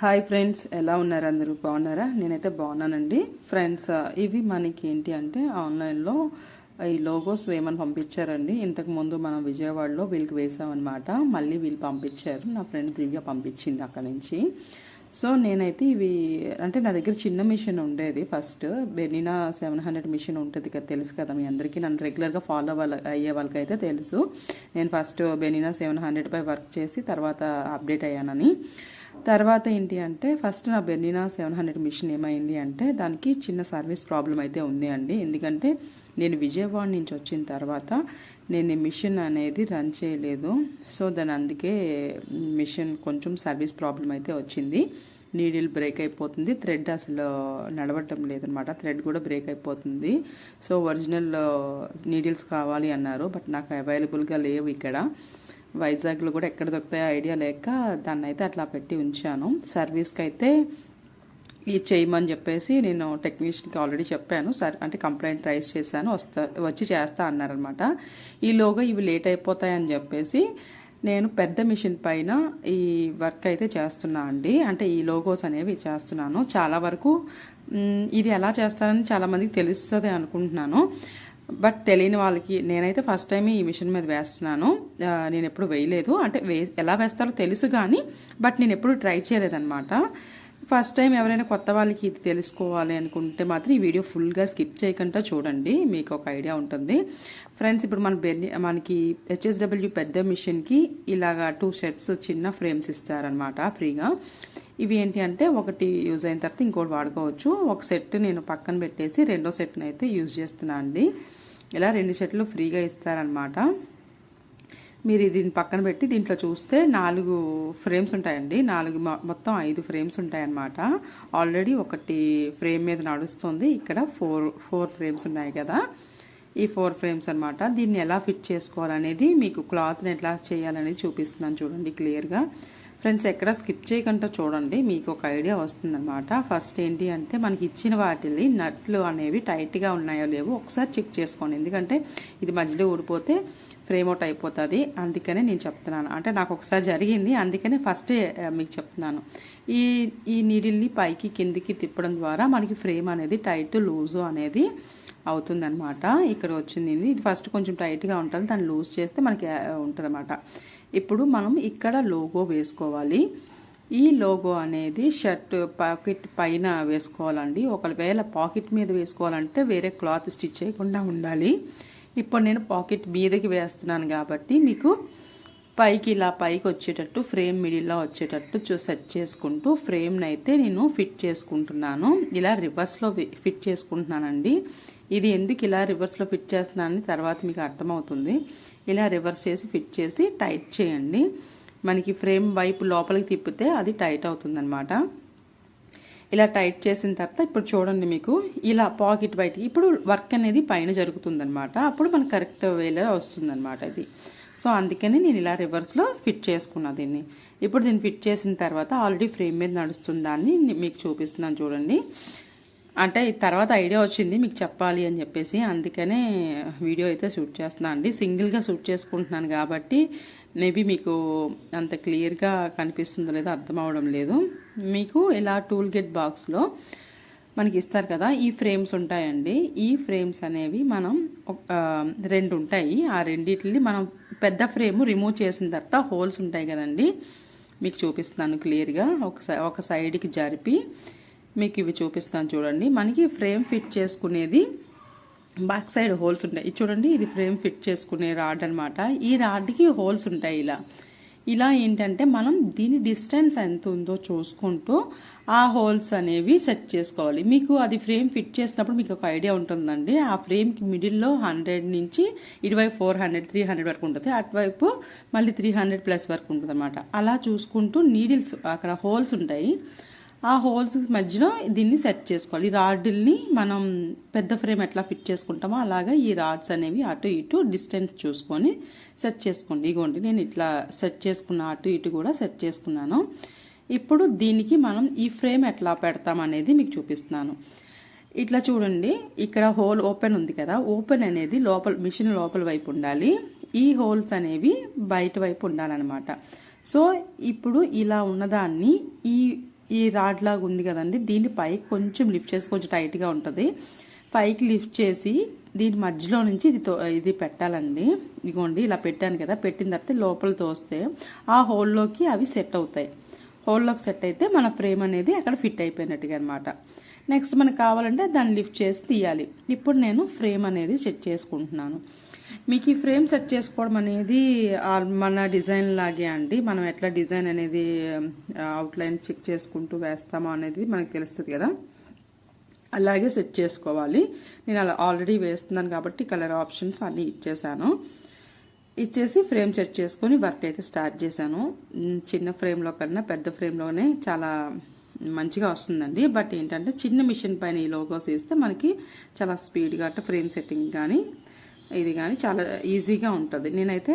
Hi friends, ఎలా ఉన్నారు? అందరూ బాగున్నారా? నేనైతే బాగున్నానండి. ఫ్రెండ్స్, ఇవి మనకి ఏంటి అంటే ఆన్లైన్లో ఈ లోగోస్ వేయమని పంపించారండి. ఇంతకుముందు మనం విజయవాడలో వీళ్ళకి వేసామన్నమాట. మళ్ళీ వీళ్ళు పంపించారు, నా ఫ్రెండ్ దివ్య పంపించింది అక్కడ నుంచి. సో నేనైతే ఇవి అంటే నా దగ్గర చిన్న మిషన్ ఉండేది. ఫస్ట్ బెనినా 700 మిషన్ ఉంటుంది కదా, తెలుసు కదా మీ అందరికీ. నన్ను రెగ్యులర్గా ఫాలో అయ్యే వాళ్ళకైతే తెలుసు. నేను ఫస్ట్ బెనినా 700 పై వర్క్ చేసి తర్వాత అప్డేట్ అయ్యానని. తర్వాత ఏంటి అంటే ఫస్ట్ నా బెనినా 700 మిషన్ ఏమైంది అంటే దానికి చిన్న సర్వీస్ ప్రాబ్లం అయితే ఉంది అండి. ఎందుకంటే నేను విజయవాడ నుంచి వచ్చిన తర్వాత నేను మిషన్ అనేది రన్ చేయలేదు. సో దాని అందుకే మిషన్ కొంచెం సర్వీస్ ప్రాబ్లం అయితే వచ్చింది. నీడిల్ బ్రేక్ అయిపోతుంది, థ్రెడ్ అసలు నడవటం లేదనమాట, థ్రెడ్ కూడా బ్రేక్ అయిపోతుంది. సో ఒరిజినల్ నీడిల్స్ కావాలి అన్నారు, బట్ నాకు అవైలబుల్గా లేవు ఇక్కడ. వైజాగ్లో కూడా ఎక్కడ దొరుకుతాయో ఐడియా లేక దాన్ని అయితే అట్లా పెట్టి ఉంచాను. సర్వీస్కి అయితే ఇది చేయమని చెప్పేసి నేను టెక్నీషియన్కి ఆల్రెడీ చెప్పాను. అంటే కంప్లైంట్ రైజ్ చేశాను, వచ్చి చేస్తా అన్నారనమాట. ఈలోగా ఇవి లేట్ అయిపోతాయని చెప్పేసి నేను పెద్ద మిషన్ పైన ఈ వర్క్ అయితే చేస్తున్నా అండి. అంటే ఈ లోగోస్ అనేవి చేస్తున్నాను. చాలా వరకు ఇది ఎలా చేస్తారని చాలామందికి తెలుస్తుంది అనుకుంటున్నాను, బట్ తెలియని వాళ్ళకి నేనైతే ఫస్ట్ టైం ఈ మిషన్ మీద వేస్తున్నాను. నేను ఎప్పుడు వేయలేదు, అంటే ఎలా వేస్తారో తెలుసు కానీ బట్ నేను ఎప్పుడు ట్రై చేయలేదన్నమాట. ఫస్ట్ టైం ఎవరైనా కొత్త వాళ్ళకి ఇది తెలుసుకోవాలి అనుకుంటే మాత్రం ఈ వీడియో ఫుల్గా స్కిప్ చేయకుండా చూడండి, మీకు ఒక ఐడియా ఉంటుంది. ఫ్రెండ్స్, ఇప్పుడు మనకి HSW పెద్ద మిషన్కి ఇలాగా 2 సెట్స్ చిన్న ఫ్రేమ్స్ ఇస్తారనమాట ఫ్రీగా. ఇవి ఏంటి అంటే ఒకటి యూజ్ అయిన తర్వాత ఇంకోటి వాడుకోవచ్చు. ఒక సెట్ నేను పక్కన పెట్టేసి రెండో సెట్ని అయితే యూజ్ చేస్తున్నా అండి. ఇలా 2 సెట్లు ఫ్రీగా ఇస్తారనమాట. మీరు దీన్ని పక్కన పెట్టి దీంట్లో చూస్తే 4 ఫ్రేమ్స్ ఉంటాయండి. మొత్తం 5 ఫ్రేమ్స్ ఉంటాయన్నమాట. ఆల్రెడీ ఒకటి ఫ్రేమ్ మీద నడుస్తుంది. ఇక్కడ 4 ఫ్రేమ్స్ ఉన్నాయి కదా, ఈ 4 ఫ్రేమ్స్ అనమాట. దీన్ని ఎలా ఫిట్ చేసుకోవాలనేది, మీకు క్లాత్ని ఎట్లా చేయాలనేది చూపిస్తున్నాను చూడండి క్లియర్గా. ఫ్రెండ్స్, ఎక్కడ స్కిప్ చేయకుండా చూడండి, మీకు ఒక ఐడియా వస్తుందన్నమాట. ఫస్ట్ ఏంటి అంటే మనకి ఇచ్చిన వాటిని నట్లు అనేవి టైట్గా ఉన్నాయో లేవో ఒకసారి చెక్ చేసుకోండి. ఎందుకంటే ఇది మధ్యలో ఊడిపోతే ఫ్రేమ్ అవుట్ అయిపోతుంది. అందుకనే నేను చెప్తున్నాను, అంటే నాకు ఒకసారి జరిగింది, అందుకనే ఫస్టే మీకు చెప్తున్నాను. ఈ నీడిల్ని పైకి కిందికి తిప్పడం ద్వారా మనకి ఫ్రేమ్ అనేది టైట్ లూజు అనేది అవుతుందన్నమాట. ఇక్కడ వచ్చింది ఇది ఫస్ట్ కొంచెం టైట్గా ఉంటుంది, దాన్ని లూజ్ చేస్తే మనకి ఉంటుందన్నమాట. ఇప్పుడు మనం ఇక్కడ లోగో వేసుకోవాలి. ఈ లోగో అనేది షర్ట్ పాకెట్ పైన వేసుకోవాలండి. ఒకవేళ పాకెట్ మీద వేసుకోవాలంటే వేరే క్లాత్ స్టిచ్ చేయకుండా ఉండాలి. ఇప్పుడు నేను పాకెట్ మీదకి వేస్తున్నాను కాబట్టి మీకు పైకి ఇలా పైకి వచ్చేటట్టు ఫ్రేమ్ మిడిల్లో వచ్చేటట్టు సెట్ చేసుకుంటూ ఫ్రేమ్ని అయితే నేను ఫిట్ చేసుకుంటున్నాను. ఇలా రివర్స్లో ఫిట్ చేసుకుంటున్నానండి. ఇది ఎందుకు ఇలా రివర్స్లో ఫిట్ చేస్తున్నానని తర్వాత మీకు అర్థమవుతుంది. ఇలా రివర్స్ చేసి ఫిట్ చేసి టైట్ చేయండి. మనకి ఫ్రేమ్ వైపు లోపలికి తిప్పితే అది టైట్ అవుతుందన్నమాట. ఇలా టైట్ చేసిన తర్వాత ఇప్పుడు చూడండి, మీకు ఇలా పాకెట్ బయటికి ఇప్పుడు వర్క్ అనేది పైన జరుగుతుందన్నమాట. అప్పుడు మనకు కరెక్ట్ వేలో వస్తుందన్నమాట ఇది. సో అందుకని నేను ఇలా రివర్స్లో ఫిట్ చేసుకున్నా దీన్ని. ఇప్పుడు దీన్ని ఫిట్ చేసిన తర్వాత ఆల్రెడీ ఫ్రేమ్ మీద నడుస్తుందాన్ని మీకు చూపిస్తున్నాను చూడండి. అంటే తర్వాత ఐడియా వచ్చింది మీకు చెప్పాలి అని చెప్పేసి, అందుకనే వీడియో అయితే షూట్ చేస్తున్నాను అండి. సింగిల్గా షూట్ చేసుకుంటున్నాను కాబట్టి మేబీ మీకు అంత క్లియర్గా కనిపిస్తుందో లేదో అర్థం అవడం లేదు. మీకు ఇలా టూల్ కిట్ బాక్స్లో మనకి ఇస్తారు కదా, ఈ ఫ్రేమ్స్ ఉంటాయండి. ఈ ఫ్రేమ్స్ అనేవి మనం 2 ఉంటాయి. ఆ రెండిటిని మనం పెద్ద ఫ్రేమ్ రిమూవ్ చేసిన తర్వాత హోల్స్ ఉంటాయి కదండి, మీకు చూపిస్తున్నాను క్లియర్గా. ఒక సైడ్కి జరిపి మీకు ఇవి చూపిస్తాను చూడండి. మనకి ఫ్రేమ్ ఫిట్ చేసుకునేది బ్యాక్ సైడ్ హోల్స్ ఉంటాయి. ఇది చూడండి, ఇది ఫ్రేమ్ ఫిట్ చేసుకునే రాడ్ అనమాట. ఈ రాడ్కి హోల్స్ ఉంటాయి. ఇలా ఏంటంటే మనం దీని డిస్టెన్స్ ఎంత ఉందో చూసుకుంటూ ఆ హోల్స్ అనేవి సెట్ చేసుకోవాలి. మీకు అది ఫ్రేమ్ ఫిట్ చేసినప్పుడు మీకు ఒక ఐడియా ఉంటుందండి. ఆ ఫ్రేమ్కి మిడిల్లో 100 నుంచి ఇటువైపు 400 300 వరకు ఉంటుంది, అటువైపు మళ్ళీ 300 ప్లస్ వరకు ఉంటుంది అనమాట. అలా చూసుకుంటూ నీడిల్స్ అక్కడ హోల్స్ ఉంటాయి, ఆ హోల్స్ మధ్యలో దీన్ని సెట్ చేసుకోవాలి. ఈ రాడ్ని మనం పెద్ద ఫ్రేమ్ ఎట్లా ఫిట్ చేసుకుంటామో అలాగా ఈ రాడ్స్ అనేవి అటు ఇటు డిస్టెన్స్ చూసుకొని సెట్ చేసుకోండి. ఇగోండి, నేను ఇట్లా సెట్ చేసుకున్న, అటు ఇటు కూడా సెట్ చేసుకున్నాను. ఇప్పుడు దీనికి మనం ఈ ఫ్రేమ్ ఎట్లా పెడతాం అనేది మీకు చూపిస్తున్నాను. ఇట్లా చూడండి, ఇక్కడ హోల్ ఓపెన్ ఉంది కదా, ఓపెన్ అనేది మిషన్ లోపల వైపు ఉండాలి, ఈ హోల్స్ అనేవి బయట వైపు ఉండాలన్నమాట. సో ఇప్పుడు ఇలా ఉన్నదాన్ని ఈ రాడ్ లాగా ఉంది కదండి, దీన్ని పైకి కొంచెం లిఫ్ట్ చేసి, కొంచెం టైట్గా ఉంటుంది, పైకి లిఫ్ట్ చేసి దీని మధ్యలో నుంచి ఇది పెట్టాలండి. ఇదిగోండి ఇలా పెట్టాను కదా, పెట్టిన తర్వాత లోపల తోస్తే ఆ హోల్లోకి అవి సెట్ అవుతాయి. హోల్లోకి సెట్ అయితే మన ఫ్రేమ్ అనేది అక్కడ ఫిట్ అయిపోయినట్టుగా అనమాట. నెక్స్ట్ మనకు కావాలంటే దాన్ని లిఫ్ట్ చేసి తీయాలి. ఇప్పుడు నేను ఫ్రేమ్ అనేది సెట్ చేసుకుంటున్నాను. మీకు ఈ ఫ్రేమ్ సెట్ చేసుకోవడం అనేది మన డిజైన్ లాగే అండి. మనం ఎట్లా డిజైన్ అనేది అవుట్లైన్ చెక్ చేసుకుంటూ వేస్తామో అనేది మనకు తెలుస్తుంది కదా, అలాగే సెట్ చేసుకోవాలి. నేను అలా ఆల్రెడీ వేస్తున్నాను కాబట్టి కలర్ ఆప్షన్స్ అన్నీ ఇచ్చేసి ఫ్రేమ్ సెట్ చేసుకొని వర్క్ అయితే స్టార్ట్ చేశాను. చిన్న ఫ్రేమ్లో కన్నా పెద్ద ఫ్రేమ్లోనే చాలా మంచిగా వస్తుందండి. బట్ ఏంటంటే చిన్న మిషన్ పైన ఈ లోగోస్ వేస్తే మనకి చాలా స్పీడ్గా అంటే ఫ్రేమ్ సెట్టింగ్ కానీ ఇది కానీ చాలా ఈజీగా ఉంటుంది. నేనైతే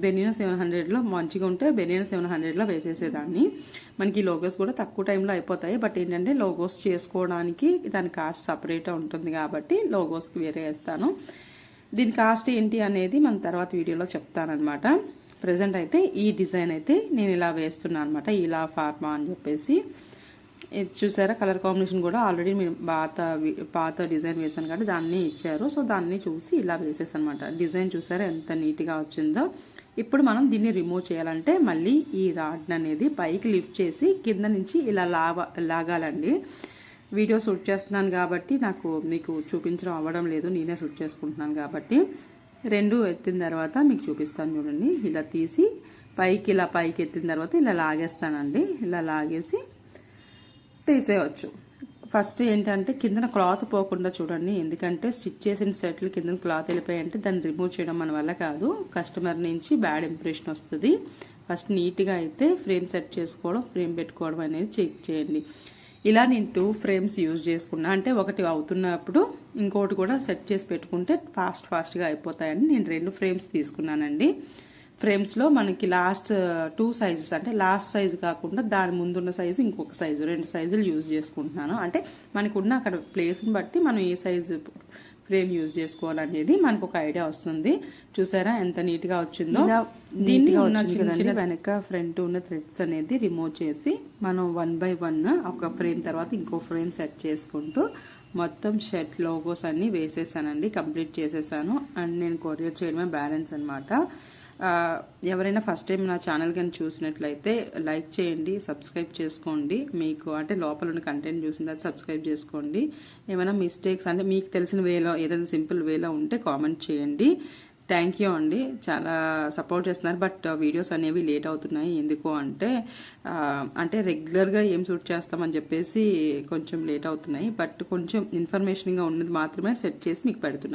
బెనినా 700లో మంచిగా ఉంటే బెనినా 700లో వేసేసేదాన్ని. మనకి లోగోస్ కూడా తక్కువ టైంలో అయిపోతాయి. బట్ ఏంటంటే లోగోస్ చేసుకోవడానికి దాని కాస్ట్ సపరేట్గా ఉంటుంది కాబట్టి లోగోస్కి వేరే వేస్తాను. దీని కాస్ట్ ఏంటి అనేది మన తర్వాత వీడియోలో చెప్తానమాట. ప్రజెంట్ అయితే ఈ డిజైన్ అయితే నేను ఇలా వేస్తున్నాను అనమాట, ఇలా ఫార్మా అని చెప్పేసి. ఇది చూసారా, కలర్ కాంబినేషన్ కూడా ఆల్రెడీ మీరు పాత డిజైన్ వేసాను కాబట్టి దాన్ని ఇచ్చారు. సో దాన్ని చూసి ఇలా వేసేసాను అనమాట. డిజైన్ చూసారా ఎంత నీట్గా వచ్చిందో. ఇప్పుడు మనం దీన్ని రిమూవ్ చేయాలంటే మళ్ళీ ఈ రాడ్ అనేది పైకి లిఫ్ట్ చేసి కింద నుంచి ఇలా లాగాలండి. వీడియో షూట్ చేస్తున్నాను కాబట్టి మీకు చూపించడం అవ్వడం లేదు, నేనే షూట్ చేసుకుంటున్నాను కాబట్టి రెండు ఎత్తిన తర్వాత మీకు చూపిస్తాను చూడండి. ఇలా తీసి పైకి ఎత్తిన తర్వాత ఇలా లాగేస్తానండి. ఇలా లాగేసి తీసేయచ్చు. ఫస్ట్ ఏంటంటే కిందన క్లాత్ పోకుండా చూడండి, ఎందుకంటే స్టిచ్ చేసిన సెట్లు కింద క్లాత్ వెళ్ళిపోయాయంటే దాన్ని రిమూవ్ చేయడం మన వల్ల కాదు, కస్టమర్ నుంచి బ్యాడ్ ఇంప్రెషన్ వస్తుంది. ఫస్ట్ నీట్గా అయితే ఫ్రేమ్ సెట్ చేసుకోవడం, ఫ్రేమ్ పెట్టుకోవడం అనేది చెక్ చేయండి. ఇలా నేను 2 ఫ్రేమ్స్ యూజ్ చేసుకున్నా, అంటే ఒకటి అవుతున్నప్పుడు ఇంకోటి కూడా సెట్ చేసి పెట్టుకుంటే ఫాస్ట్గా అయిపోతాయని నేను 2 ఫ్రేమ్స్ తీసుకున్నానండి. ఫ్రేమ్స్లో మనకి లాస్ట్ 2 సైజెస్, అంటే లాస్ట్ సైజు కాకుండా దాని ముందున్న సైజు ఇంకొక సైజు, 2 సైజులు యూజ్ చేసుకుంటున్నాను. అంటే మనకున్న అక్కడ ప్లేస్ని బట్టి మనం ఏ సైజు ఫ్రేమ్ యూజ్ చేసుకోవాలనేది మనకు ఒక ఐడియా వస్తుంది. చూసారా ఎంత నీట్గా వచ్చిందో. దీన్ని ఉన్న వెనక ఫ్రంట్ ఉన్న థ్రెడ్స్ అనేది రిమూవ్ చేసి మనం 1 by 1 ఒక ఫ్రేమ్ తర్వాత ఇంకో ఫ్రేమ్ సెట్ చేసుకుంటూ మొత్తం షర్ట్ లోగోస్ అన్ని వేసేసానండి, కంప్లీట్ చేసేసాను. అండ్ నేను కొరియర్ చేయడమే బ్యాలెన్స్ అనమాట. ఎవరైనా ఫస్ట్ టైం నా ఛానల్ కానీ చూసినట్లయితే లైక్ చేయండి, సబ్స్క్రైబ్ చేసుకోండి. మీకు అంటే లోపల ఉన్న కంటెంట్ చూసిన తర్వాత సబ్స్క్రైబ్ చేసుకోండి. ఏమైనా మిస్టేక్స్ అంటే మీకు తెలిసిన వేలో ఏదైనా సింపుల్ వేలో ఉంటే కామెంట్ చేయండి. థ్యాంక్ యూ అండి, చాలా సపోర్ట్ చేస్తున్నారు. బట్ వీడియోస్ అనేవి లేట్ అవుతున్నాయి. ఎందుకు అంటే రెగ్యులర్గా ఏం షూట్ చేస్తామని చెప్పేసి కొంచెం లేట్ అవుతున్నాయి. బట్ కొంచెం ఇన్ఫర్మేషన్గా ఉన్నది మాత్రమే సెట్ చేసి మీకు పెడుతున్నాను.